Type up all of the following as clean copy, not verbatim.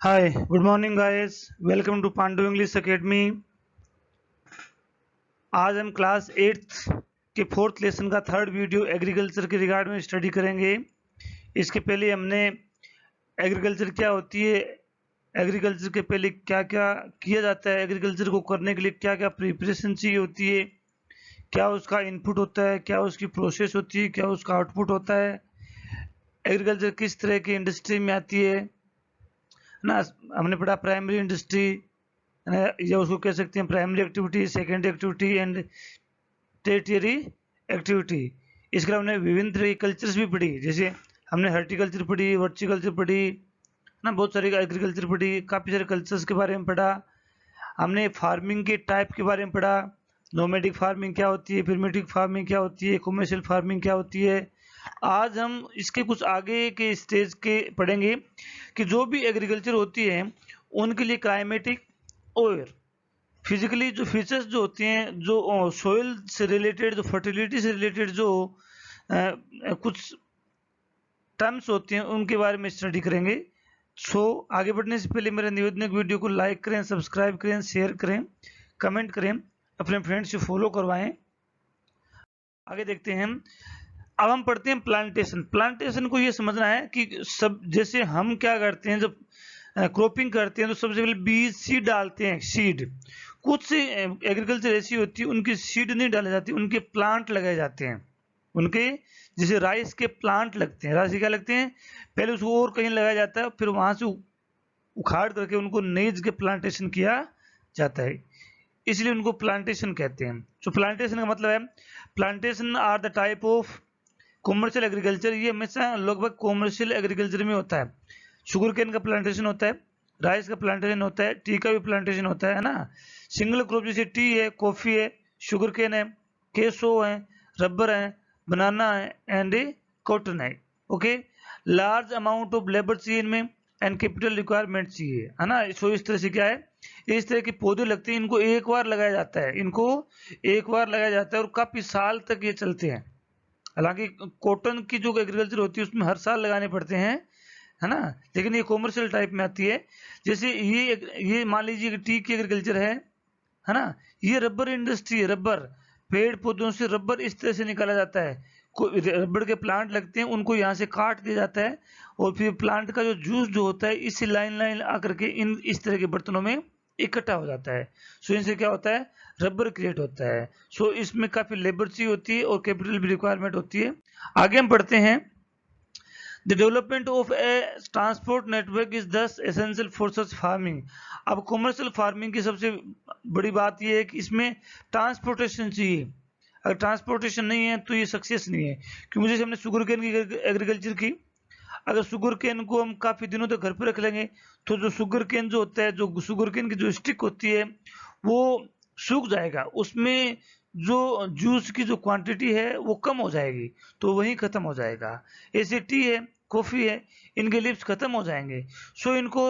Hi, good morning guys. Welcome to Pandu English Academy. आज हम class 8th के fourth lesson का third video agriculture के regard में स्टडी करेंगे। इसके पहले हमने एग्रीकल्चर क्या होती है, एग्रीकल्चर के पहले क्या क्या किया जाता है, एग्रीकल्चर को करने के लिए क्या क्या प्रिपरेशन चाहिए होती है, क्या उसका इनपुट होता है, क्या उसकी प्रोसेस होती है, क्या उसका आउटपुट होता है, एग्रीकल्चर किस तरह की इंडस्ट्री में आती है ना। हमने पढ़ा प्राइमरी इंडस्ट्री, या उसको कह सकते हैं primary activity, secondary activity and territory activity. इसके अलावा हमने विभिन्न तरह की कल्चर्स भी पढ़ी, जैसे हमने हॉर्टिकल्चर पढ़ी, वर्टिकल्चर पढ़ी ना, बहुत सारी एग्रीकल्चर पढ़ी, काफ़ी सारे कल्चर्स के बारे में पढ़ा। हमने फार्मिंग के टाइप के बारे में पढ़ा, नोमैडिक फार्मिंग क्या होती है, प्रिमिटिव फार्मिंग क्या होती है, कमर्शियल फार्मिंग क्या होती है। आज हम इसके कुछ आगे के स्टेज के पढ़ेंगे कि जो भी एग्रीकल्चर होती है उनके लिए क्लाइमेटिक और फिजिकली जो फीचर्स जो होते हैं, जो सोइल से रिलेटेड, जो फर्टिलिटी से रिलेटेड जो कुछ टर्म्स होते हैं उनके बारे में स्टडी करेंगे। आगे बढ़ने से पहले मेरा निवेदन है कि वीडियो को लाइक करें, सब्सक्राइब करें, शेयर करें, कमेंट करें, अपने फ्रेंड्स से फॉलो करवाएं। आगे देखते हैं। अब हम पढ़ते हैं प्लांटेशन। प्लांटेशन को ये समझना है कि सब जैसे हम क्या करते हैं, जब क्रॉपिंग करते हैं तो सबसे पहले बीज सीड डालते हैं, सीड। कुछ से एग्रीकल्चर ऐसी होती है उनकी सीड नहीं डाली जाती, उनके प्लांट लगाए जाते हैं। उनके जैसे राइस के प्लांट लगते हैं, राइस के क्या लगते हैं, पहले उसको और कहीं लगाया जाता है, फिर वहां से उखाड़ करके उनको नई जगह प्लांटेशन किया जाता है, इसलिए उनको प्लांटेशन कहते हैं। तो प्लांटेशन का मतलब है, plantation are the type of commercial agriculture. ये हमेशा लगभग कॉमर्शियल एग्रीकल्चर में होता है। शुगर केन का प्लांटेशन होता है, राइस का प्लांटेशन होता है, टी का भी प्लांटेशन होता है ना। सिंगल क्रॉप जैसे टी है, कॉफी है, शुगर केन है, केसो है, रबर है, बनाना है एंड कॉटन है। Okay, large amount of labour चाहिए इनमें एंड कैपिटल रिक्वायरमेंट चाहिए, है ना। सो इस तरह से क्या है, इस तरह के पौधे लगते हैं, इनको एक बार लगाया जाता है, इनको एक बार लगाया जाता है और काफी साल तक ये चलते हैं। हालांकि कॉटन की जो एग्रीकल्चर होती है उसमें हर साल लगाने पड़ते हैं, है ना, लेकिन ये कॉमर्शियल टाइप में आती है। जैसे ये मान लीजिए कि टी की एग्रीकल्चर है ना। ये रबर इंडस्ट्री है, रबर, पेड़ पौधों से रबर इस तरह से निकाला जाता है। रबर के प्लांट लगते हैं, उनको यहाँ से काट दिया जाता है और फिर प्लांट का जो जूस जो होता है इसी लाइन लाइन आकर के इन इस तरह के बर्तनों में इकट्ठा हो जाता है। सो इनसे क्या होता है, रबर क्रिएट होता है। सो इसमें काफी लेबर चाहिए होती है और कैपिटल भी रिक्वायरमेंट होती है। आगे हम पढ़ते हैं। The development of a transport network is thus essential for such farming. अब कॉमर्शियल फार्मिंग की सबसे बड़ी बात यह है कि इसमें ट्रांसपोर्टेशन चाहिए। अगर ट्रांसपोर्टेशन नहीं है तो ये सक्सेस नहीं है। क्योंकि जैसे हमने शुगर केन की एग्रीकल्चर की, अगर शुगर केन को हम काफी दिनों तक घर पर रख लेंगे तो जो शुगर केन जो होता है, जो शुगर केन की जो स्टिक होती है वो सूख जाएगा, उसमें जो जूस की जो क्वांटिटी है वो कम हो जाएगी, तो वहीं खत्म हो जाएगा। ऐसे टी है, कॉफी है, इनके लिप्स खत्म हो जाएंगे। सो इनको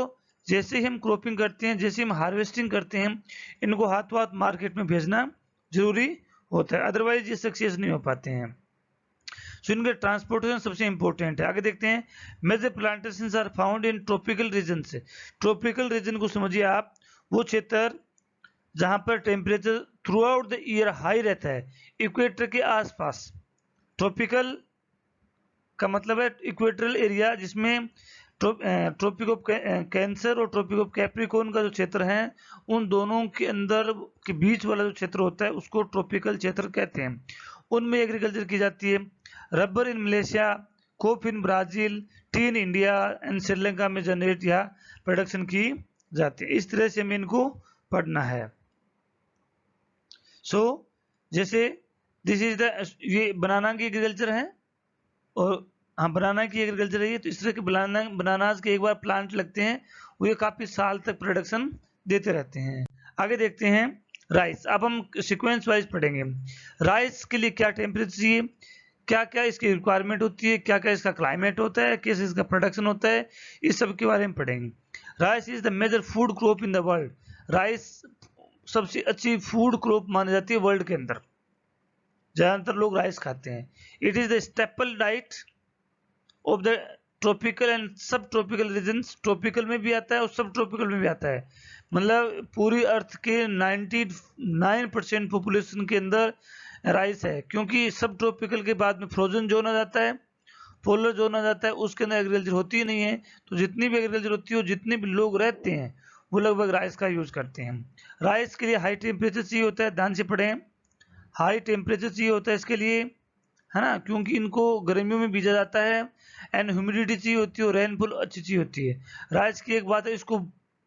जैसे ही हम क्रॉपिंग करते हैं, जैसे हम हार्वेस्टिंग करते हैं, इनको हाथों हाथ मार्केट में भेजना जरूरी होता है, अदरवाइज ये सक्सेस नहीं हो पाते हैं। सो इनके ट्रांसपोर्टेशन सबसे इंपॉर्टेंट है। आगे देखते हैं। Major plantations are found in tropical region से। ट्रॉपिकल रीजन को समझिए आप, वो क्षेत्र जहां पर temperature throughout the year high रहता है, इक्वेटर के आसपास। ट्रॉपिकल का मतलब है इक्वेटरल एरिया, जिसमें ट्रॉपिक ऑफ कैंसर और ट्रॉपिक ऑफ कैप्रिकॉर्न का जो क्षेत्र है, उन दोनों के अंदर के बीच वाला जो क्षेत्र होता है उसको ट्रॉपिकल क्षेत्र कहते हैं। उनमें एग्रीकल्चर की जाती है। Rubber in Malaysia, coffee in Brazil, T in India and Sri Lanka में जनरेट या प्रोडक्शन की जाती है। इस तरह से हमें इनको पढ़ना है। सो जैसे दिस इज द, ये बनाना की एग्रीकल्चर है और हाँ बनाना की एग्रीकल्चर है ये। तो इस तरह के बनानाज के एक बार प्लांट लगते हैं, वो ये काफी साल तक प्रोडक्शन देते रहते हैं। आगे देखते हैं राइस। अब हम सीक्वेंस वाइज पढ़ेंगे। राइस के लिए क्या टेम्परेचर चाहिए, क्या क्या इसकी रिक्वायरमेंट होती है, क्या क्या इसका क्लाइमेट होता है, कैसे इसका प्रोडक्शन होता है, इस सब के बारे में पढ़ेंगे। Rice is the major food crop in the world. Rice सबसे अच्छी फूड क्रॉप मानी जाती है वर्ल्ड के अंदर, ज्यादातर लोग राइस खाते हैं। It is the staple diet of the tropical and सब ट्रॉपिकल रीजन्स, ट्रॉपिकल में भी आता है और सब ट्रॉपिकल में भी आता है। मतलब पूरी अर्थ के 99% पॉपुलेशन के अंदर राइस है, क्योंकि सब ट्रॉपिकल के बाद में फ्रोजन जोन आ जाता है, पोलर जोन आ जाता है, उसके अंदर एग्रीकल्चर होती ही नहीं है। तो जितनी भी एग्रीकल्चर होती है, जितने भी लोग रहते हैं वो लगभग राइस का यूज करते हैं। राइस के लिए हाई टेम्परेचर चाहिए होता है, ध्यान से पढ़ें, हाई टेम्परेचर चाहिए होता है इसके लिए, है ना, क्योंकि इनको गर्मियों में बीजा जाता है। एंड ह्यूमिडिटी चाहिए होती है और रेनफॉल अच्छी चाहिए होती है। राइस की एक बात है, इसको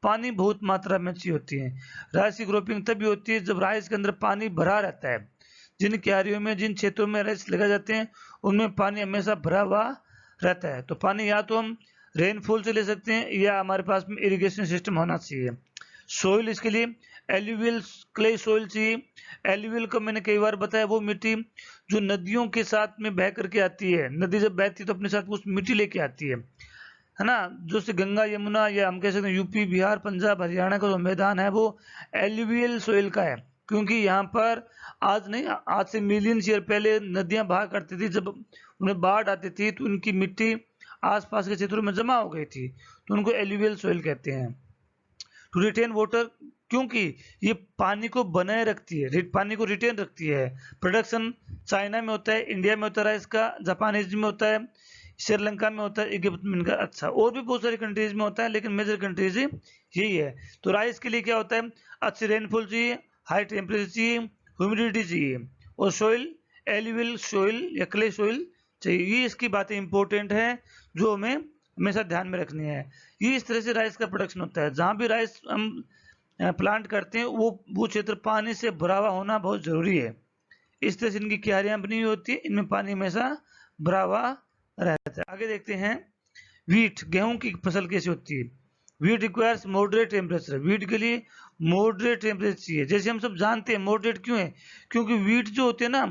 पानी बहुत मात्रा में चाहिए होती है। राइस की ग्रोपिंग तभी होती है जब राइस के अंदर पानी भरा रहता है। जिन क्यारियों में, जिन क्षेत्रों में राइस लगाए जाते हैं उनमें पानी हमेशा भरा हुआ रहता है। तो पानी या तो हम रेनफॉल से ले सकते हैं या हमारे पास में इरिगेशन सिस्टम होना चाहिए। सोइल इसके लिए एल्यूवियल क्ले सोइल चाहिए। एल्यूवियल को मैंने कई बार बताया, वो मिट्टी जो नदियों के साथ में बह करके आती है। नदी जब बहती है तो अपने साथ कुछ मिट्टी लेके आती है ना, जो से गंगा यमुना या हम कह सकते हैं यूपी बिहार पंजाब हरियाणा का जो मैदान है वो एल्यूवियल सोइल का है। क्योंकि यहाँ पर आज नहीं, आज से मिलियंस ईयर पहले नदियां बहा करती थी, जब उन्हें बाढ़ आती थी तो उनकी मिट्टी आसपास के क्षेत्रों में जमा हो गई थी, तो उनको एल्यूवियल सोइल कहते हैं। टू रिटेन वाटर, क्योंकि ये पानी को बनाए रखती है, पानी को रिटेन रखती है। प्रोडक्शन चाइना में होता है, इंडिया में होता है राइस का, जापानीज में होता है, श्रीलंका में होता है, इजिप्ट में इनका, अच्छा और भी बहुत सारी कंट्रीज में होता है, लेकिन मेजर कंट्रीज यही है। तो राइस के लिए क्या होता है, अच्छी रेनफॉल चाहिए, हाई टेम्परेचर चाहिए, ह्यूमिडिटी चाहिए और सोइल एल्यूवियल सोइल या क्ले सोइल चाहिए। ये इसकी बातें इंपॉर्टेंट है जो हमें हमेशा ध्यान में रखनी है। ये इस तरह से राइस का प्रोडक्शन होता है। जहाँ भी राइस हम प्लांट करते हैं वो क्षेत्र पानी से भरा हुआ होना बहुत जरूरी है। इस तरह से इनकी क्यारियां बनी हुई होती है, इनमें पानी हमेशा भरा हुआ रहता है। आगे देखते हैं वीट, गेहूं की फसल कैसे होती है। Wheat requires moderate temperature, wheat के लिए मॉडरेट टेम्परेचर चाहिए। जैसे हम सब जानते हैं मॉडरेट क्यों है, क्योंकि वीट जो होती है ना,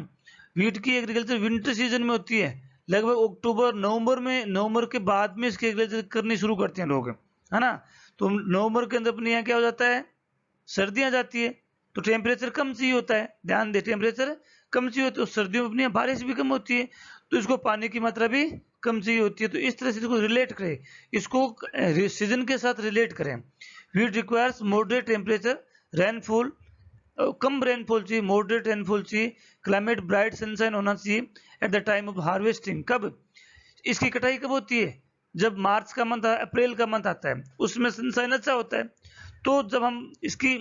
वीट की एग्रीकल्चर विंटर सीजन में होती है। लगभग अक्टूबर नवंबर में, नवंबर के बाद में इसकी एग्रीकल्चर करनी शुरू करते हैं लोग, है ना। तो नवंबर के अंदर अपने यहाँ क्या हो जाता है, सर्दियां जाती है, तो टेम्परेचर कम चाहिए होता है। ध्यान दे, टेम्परेचर कम चाहिए होता है, तो सर्दियों में अपनी यहाँ बारिश भी कम होती है, तो इसको पानी की मात्रा भी कम चाहिए होती है। तो इस तरह से इसको रिलेट करें, इसको सीजन के साथ रिलेट करें। Wheat requires moderate temperature, rainfall कम रेनफॉल चाहिए, मॉडरेट रेनफॉल चाहिए, क्लाइमेट ब्राइट सनशाइन होना चाहिए at the time of harvesting. कब इसकी कटाई कब होती है, जब मार्च का मंथ, अप्रैल का मंथ आता है, उसमें सनशाइन अच्छा होता है। तो जब हम इसकी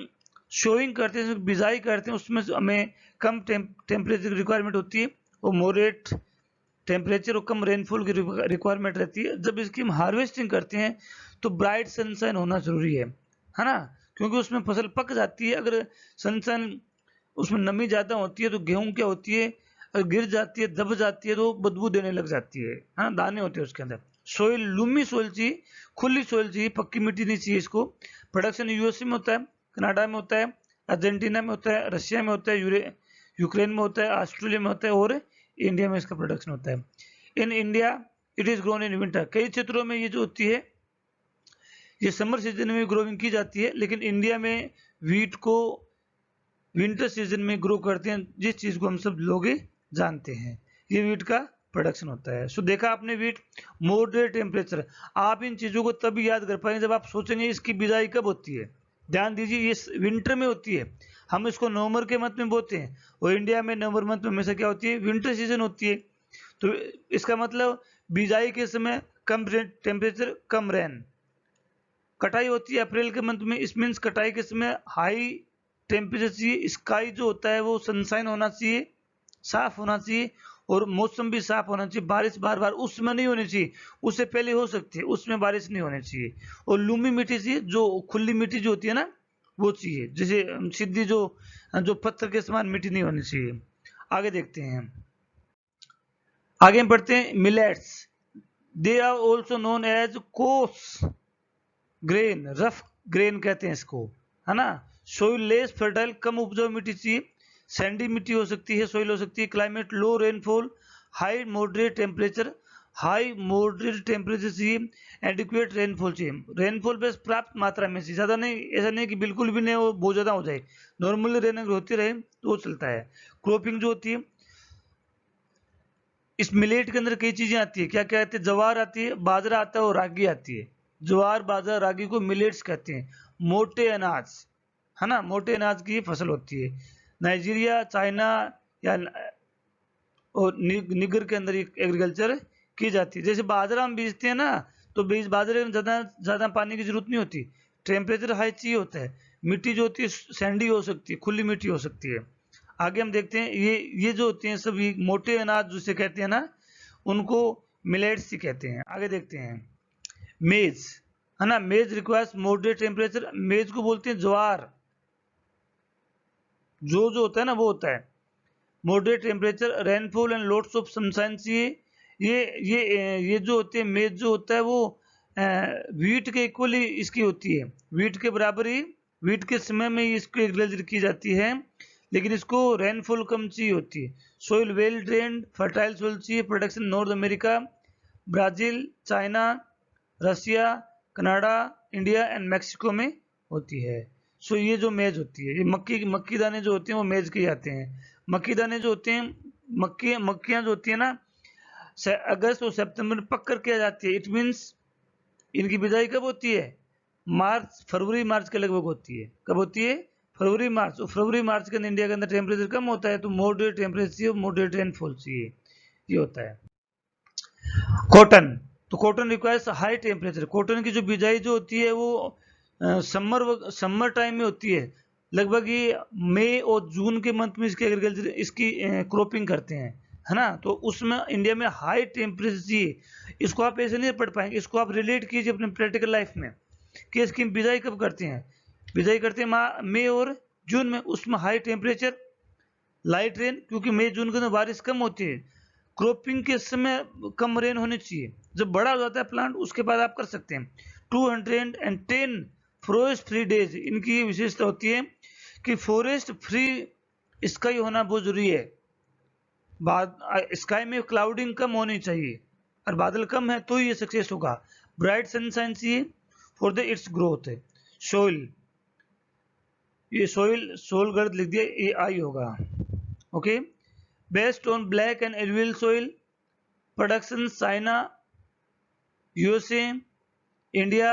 शोइंग करते हैं, बिजाई करते हैं, उसमें हमें कम टेम्परेचर रिक्वायरमेंट होती है और मॉडरेट टेम्परेचर और कम रेनफॉल की रिक्वायरमेंट रहती है। जब इसकी हम हार्वेस्टिंग करते हैं तो ब्राइट सनशाइन होना जरूरी है ना, क्योंकि उसमें फसल पक जाती है। अगर सनशाइन उसमें नमी ज़्यादा होती है तो गेहूं क्या होती है, अगर गिर जाती है, दब जाती है तो बदबू देने लग जाती है ना, दाने होते हैं उसके अंदर। सोइल लूमी सोइल चाहिए, खुली सोइल चाहिए, पक्की मिट्टी नहीं चाहिए इसको। प्रोडक्शन यूएसए में होता है, कनाडा में होता है, अर्जेंटीना में होता है, रशिया में होता है, यूक्रेन में होता है, ऑस्ट्रेलिया में होता है और इंडिया में इसका प्रोडक्शन होता है। In India it is grown in winter, कई क्षेत्रों में ये जो होती है ये समर सीजन में ग्रोइंग की जाती है, लेकिन इंडिया में वीट को विंटर सीजन में ग्रो करते हैं, जिस चीज को हम सब लोग जानते हैं। ये वीट का प्रोडक्शन होता है। सो देखा आपने वीट, मॉडरेट टेम्परेचर। आप इन चीजों को तब याद कर पाएंगे जब आप सोचेंगे इसकी बिजाई कब होती है। ध्यान दीजिए, ये विंटर में होती है, हम इसको नवंबर के मंथ में बोते हैं, और इंडिया में नवंबर मंथ में हमेशा क्या होती है, विंटर सीजन होती है। तो इसका मतलब बिजाई के समय कम टेम्परेचर, कम रेन। कटाई होती है अप्रैल के मंथ में, इस मीन्स कटाई के समय हाई टेम्परेचर चाहिए, स्काई जो होता है वो सनशाइन होना चाहिए, साफ होना चाहिए, और मौसम भी साफ होना चाहिए। बारिश बार बार उस समय नहीं होनी चाहिए, उससे पहले हो सकती है, उसमें बारिश नहीं होनी चाहिए। और लूमी मिट्टी चाहिए, जो खुली मिट्टी जो होती है ना वो चाहिए, जैसे सीधी जो जो पत्थर के समान मिट्टी नहीं होनी चाहिए। आगे देखते हैं, आगे हम पढ़ते हैं millets. They are also known as coarse grain, rough grain कहते हैं इसको, है ना। सोइल लेस फर्टाइल, कम उपजाऊ मिट्टी चाहिए, सैंडी मिट्टी हो सकती है, सोइल हो सकती है। क्लाइमेट लो rainfall, high moderate temperature, high moderate temperature चाहिए, एडिक्वेट रेनफॉल चाहिए। रेनफॉल बस प्राप्त मात्रा में चाहिए, ज्यादा नहीं, ऐसा नहीं कि बिल्कुल भी नहीं हो, बहुत ज्यादा हो जाए। नॉर्मली रेन अगर होती रहे तो वो चलता है। क्रॉपिंग जो होती है इस मिलेट के अंदर कई चीजें आती है, क्या क्या आती है, ज्वार आती है, बाजरा आता है और रागी आती है। ज्वार बाजरा रागी को मिलेट्स कहते हैं, मोटे अनाज, है ना, मोटे अनाज की फसल होती है। नाइजीरिया, चाइना या और निगर के अंदर एग्रीकल्चर की जाती है। जैसे बाजरा हम बीजते हैं ना, तो बीज बाजरे में ज्यादा पानी की जरूरत नहीं होती, टेम्परेचर हाई चाहिए होता है, मिट्टी जो होती है सैंडी हो सकती है, खुली मिट्टी हो सकती है। आगे हम देखते हैं, ये जो होते हैं सभी मोटे अनाज जिसे कहते हैं ना, उनको मिलेट्स ही कहते हैं। आगे देखते हैं, मेज, है ना, मेज रिक्वायर्स मॉडरेट टेम्परेचर, मेज को बोलते हैं ज्वार, जो होता है ना वो होता है moderate temperature, rainfall and lots of sunshine चाहिए। ये जो होते हैं मेज जो होता है वो वीट के इक्वली इसकी होती है, वीट के बराबर ही, वीट के समय में इसको एग्रीकल्चर की जाती है, लेकिन इसको रेनफॉल कम चाहिए होती है। Soil well drained, fertile soil चाहिए। Production north America, Brazil, China, Russia, Canada, India and Mexico में होती है। सो ये जो मेज होती है, ये मक्की दाने जो होते हैं वो मेज के आते हैं। मक्की दाने जो होते हैं, मक्खियां जो होती है ना, अगस्त और सितंबर में पक कर किया जाती है। इट मीन्स इनकी बिजाई कब होती है, मार्च, फरवरी मार्च के लगभग होती है। कब होती है, फरवरी मार्च। और फरवरी मार्च के अंदर इंडिया के अंदर टेम्परेचर कम होता है, तो मॉडरेट टेम्परेचर चाहिए, मॉडरेट रेनफॉल चाहिए, ये होता है। कॉटन, तो cotton requires high temperature. Cotton की जो बिजाई जो होती है वो समर टाइम में होती है, लगभग ये मई और जून के मंथ में इसकी एग्रीकल्चर इसकी क्रॉपिंग करते हैं, है ना। तो उसमें इंडिया में हाई टेम्परेचर चाहिए। इसको आप ऐसे नहीं पढ़ पाएंगे, इसको आप रिलेट कीजिए अपने प्रैक्टिकल लाइफ में कि इसकी बिजाई कब करते हैं। बिजाई करते हैं मई और जून में, उसमें हाई टेम्परेचर, लाइट रेन, क्योंकि मई जून के अंदर बारिश कम होती है। क्रॉपिंग के समय कम रेन होनी चाहिए, जब बड़ा हो जाता है प्लांट उसके बाद आप कर सकते हैं। 210 फॉरेस्ट फ्री डेज, इनकी ये विशेषता होती है कि फॉरेस्ट फ्री स्काई होना बहुत जरूरी है। स्काई में क्लाउडिंग कम होनी चाहिए, और बादल कम है तो ये सक्सेस होगा। ब्राइट सनशाइन चाहिए for the its growth. Soil, ये सोल गर्द लिख दिया, ये आई होगा, okay. Based on black and alluvial soil, production China, USA, India,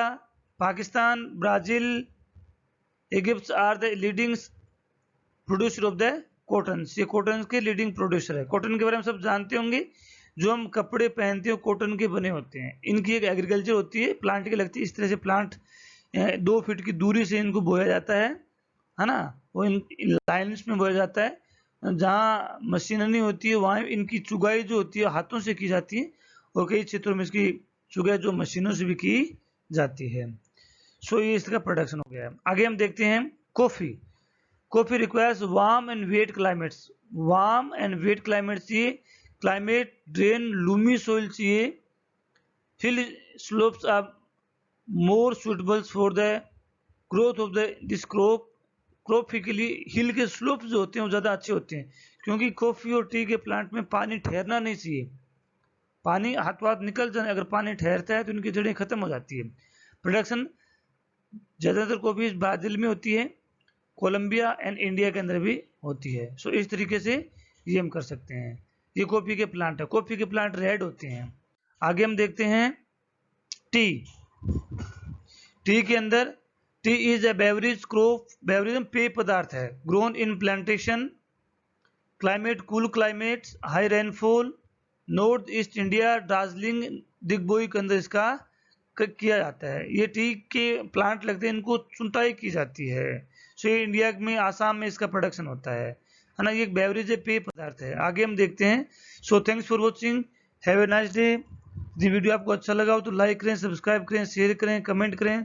Pakistan, Brazil, Egypt are the leading producer of the cotton. ये कॉटन के लीडिंग प्रोड्यूसर है। कॉटन के बारे में सब जानते होंगे, जो हम कपड़े पहनते हैं कॉटन के बने होते हैं। इनकी एक एग्रीकल्चर होती है, प्लांट की लगती है, इस तरह से प्लांट 2 फीट की दूरी से इनको बोया जाता है ना। वो इन लाइन्स में बोया जाता है, जहाँ मशीनरी होती है वहाँ इनकी चुगाई जो होती है हाथों से की जाती है, और कई क्षेत्रों में इसकी चुगाई जो मशीनों से भी की जाती है। सो ये इसका प्रोडक्शन हो गया है। आगे हम देखते हैं coffee. Coffee requires warm and wet climates, warm and wet climate चाहिए, क्लाइमेट ड्रेन लूमी सोइल चाहिए, hill slopes are more suitable for the growth of this crop. Coffee के लिए हिल के स्लोप्स जो होते हैं वो ज़्यादा अच्छे होते हैं, क्योंकि कॉफी और टी के प्लांट में पानी ठहरना नहीं चाहिए, पानी हाथ निकल जाए, अगर पानी ठहरता है तो उनकी जड़ें खत्म हो जाती है। प्रोडक्शन ज़्यादातर कॉफी ब्राजील में होती है, कोलंबिया एंड इंडिया के अंदर भी होती है। सो इस तरीके से ये हम कर सकते हैं। ये कॉफी के प्लांट है, कॉफी के प्लांट रेड होते हैं। आगे हम देखते हैं टी। टी के अंदर T is a beverage crop, beverage पेय पदार्थ है, grown in plantation, climate cool climate, high rainfall, north east India, Darjeeling, Digboi के अंदर इसका किया जाता है। ये टी के प्लांट लगते हैं, इनको चुनटाई की जाती है। सो ये इंडिया में आसाम में इसका प्रोडक्शन होता है ना। ये एक बेवरेज है, पेय पदार्थ है। आगे हम देखते हैं। So thanks for watching, have a nice day. यदि वीडियो आपको अच्छा लगा हो तो लाइक करें, सब्सक्राइब करें, शेयर करें, कमेंट करें।